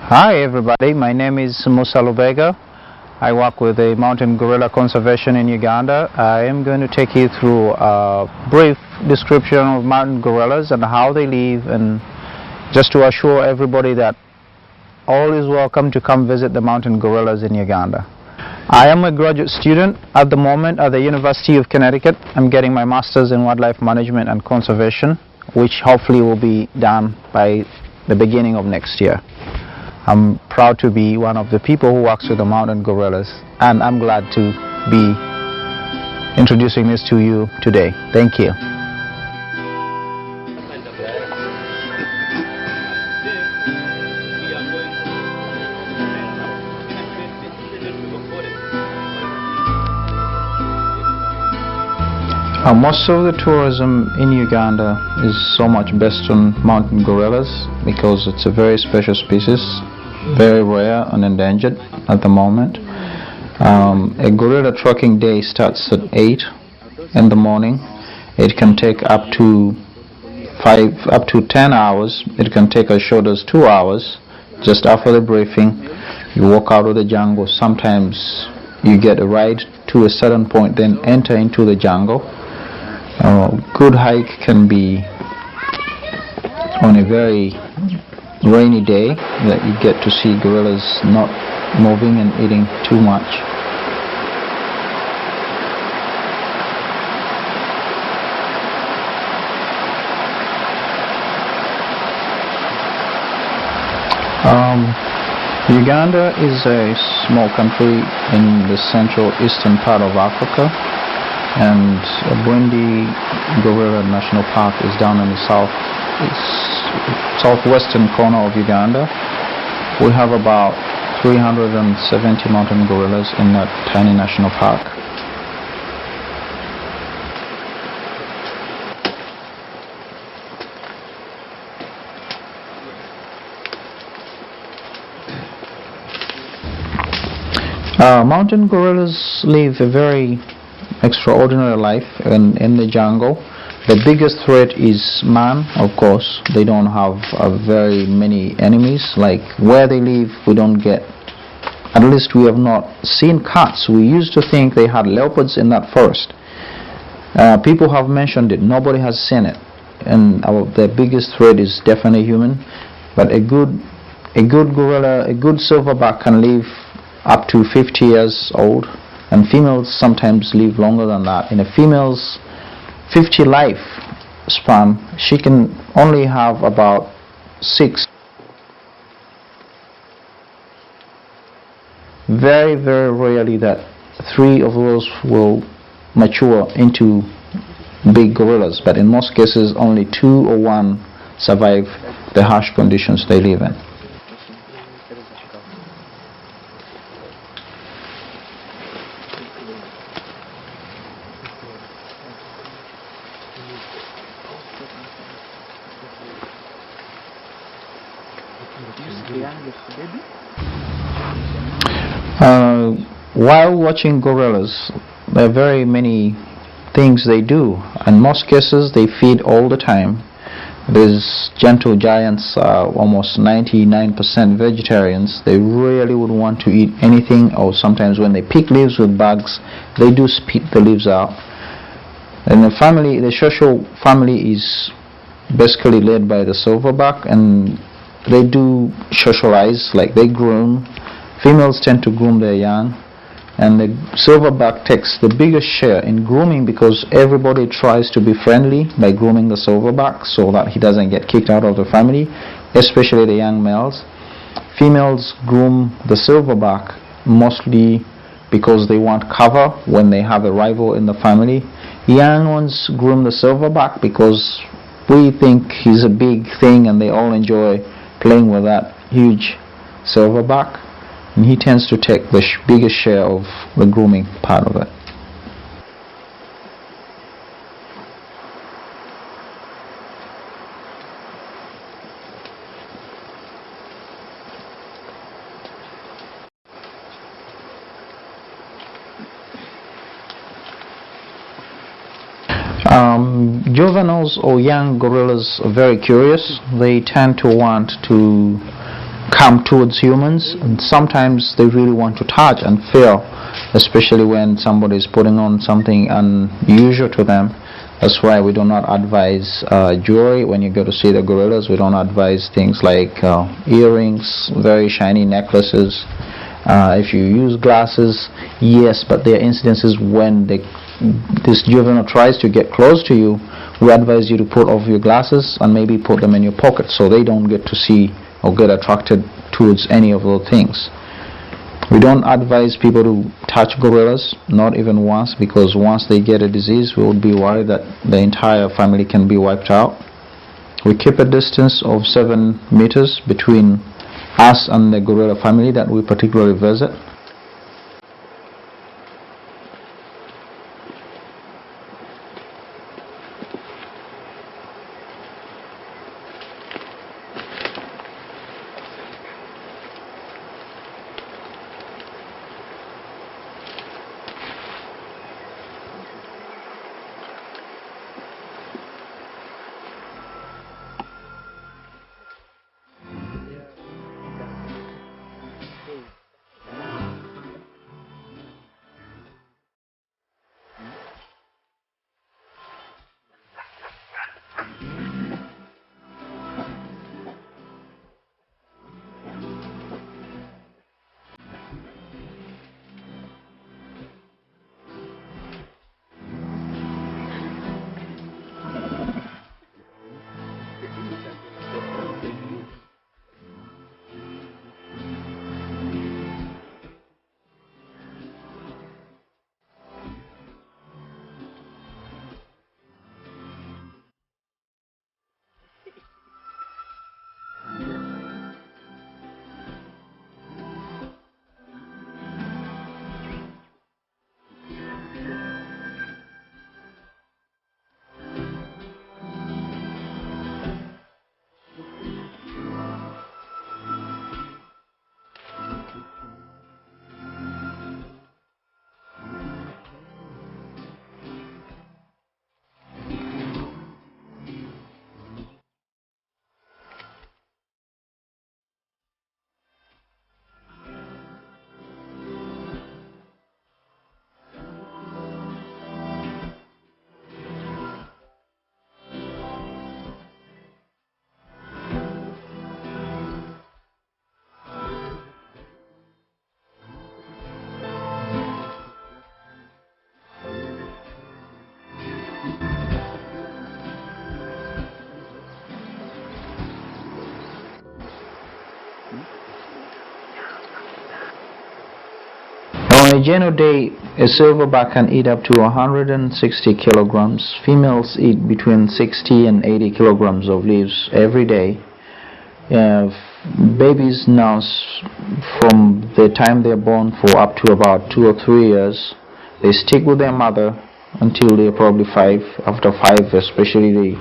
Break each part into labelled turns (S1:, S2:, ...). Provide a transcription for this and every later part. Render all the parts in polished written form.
S1: Hi everybody, my name is Musa Lubega. I work with the Mountain Gorilla Conservation in Uganda. I am going to take you through a brief description of mountain gorillas and how they live, and just to assure everybody that all is welcome to come visit the mountain gorillas in Uganda. I am a graduate student at the moment at the University of Connecticut. I'm getting my master's in wildlife management and conservation, which hopefully will be done by the beginning of next year. I'm proud to be one of the people who works with the mountain gorillas, and I'm glad to be introducing this to you today. Thank you. Most of the tourism in Uganda is so much based on mountain gorillas because it's a very special species, very rare and endangered at the moment. A gorilla trekking day starts at 8 in the morning. It can take up to 10 hours. It can take as short as 2 hours. Just after the briefing, you walk out of the jungle. Sometimes you get a ride to a certain point, then enter into the jungle. Good hike can be on a very rainy day that you get to see gorillas not moving and eating too much. Uganda is a small country in the central eastern part of Africa, and Burundi Gorilla National Park is down in the southwestern corner of Uganda. We have about 370 mountain gorillas in that tiny national park. Mountain gorillas live a very extraordinary life in the jungle. The biggest threat is man, of course. They don't have very many enemies. Like where they live, we don't get, at least we have not seen cats. We used to think they had leopards in that forest. People have mentioned it, nobody has seen it. And the biggest threat is definitely human. But a good gorilla, a good silverback can live up to 50 years old. And females sometimes live longer than that. In a female's 50 life span, she can only have about 6. Very, very rarely that 3 of those will mature into big gorillas, but in most cases only 2 or 1 survive the harsh conditions they live in. While watching gorillas, there are very many things they do. In most cases, they feed all the time. These gentle giants are almost 99% vegetarians. They really would want to eat anything, or sometimes when they pick leaves with bugs, they do spit the leaves out. And the social family is basically led by the silverback, and they do socialize, like they groom. Females tend to groom their young, and the silverback takes the biggest share in grooming because everybody tries to be friendly by grooming the silverback so that he doesn't get kicked out of the family, especially the young males. Females groom the silverback mostly because they want cover when they have a rival in the family. Young ones groom the silverback because we think he's a big thing and they all enjoy playing with that huge silverback, and he tends to take the biggest share of the grooming part of it. Juveniles or young gorillas are very curious. They tend to want to come towards humans, and sometimes they really want to touch and feel, especially when somebody is putting on something unusual to them. That's why we do not advise jewelry when you go to see the gorillas. We don't advise things like earrings, very shiny necklaces. If you use glasses, yes, but there are incidences when this juvenile tries to get close to you. We advise you to put off your glasses and maybe put them in your pocket so they don't get to see or get attracted towards any of those things. We don't advise people to touch gorillas, not even once, because once they get a disease, we would be worried that the entire family can be wiped out. We keep a distance of 7 meters between us and the gorilla family that we particularly visit. On a general day, a silverback can eat up to 160 kilograms. Females eat between 60 and 80 kilograms of leaves every day. Babies now, from the time they're born for up to about 2 or 3 years, they stick with their mother until they're probably 5. After 5, especially the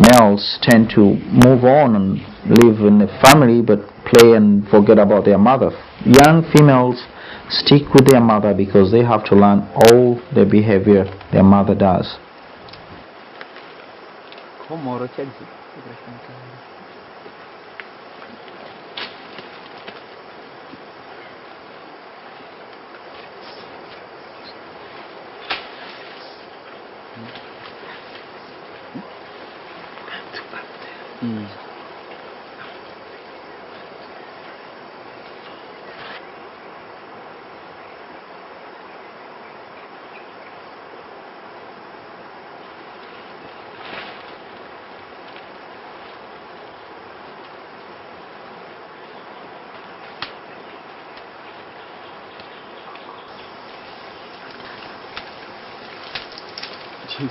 S1: males tend to move on and live in the family but play and forget about their mother. Young females stick with their mother because they have to learn all the behavior their mother does.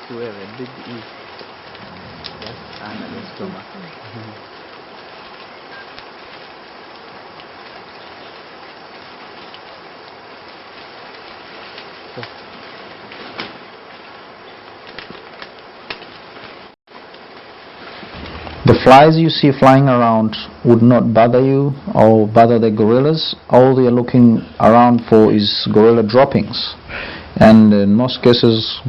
S2: To have a big east just under the stomach.
S1: The flies you see flying around would not bother you or bother the gorillas. All they are looking around for is gorilla droppings, and in most cases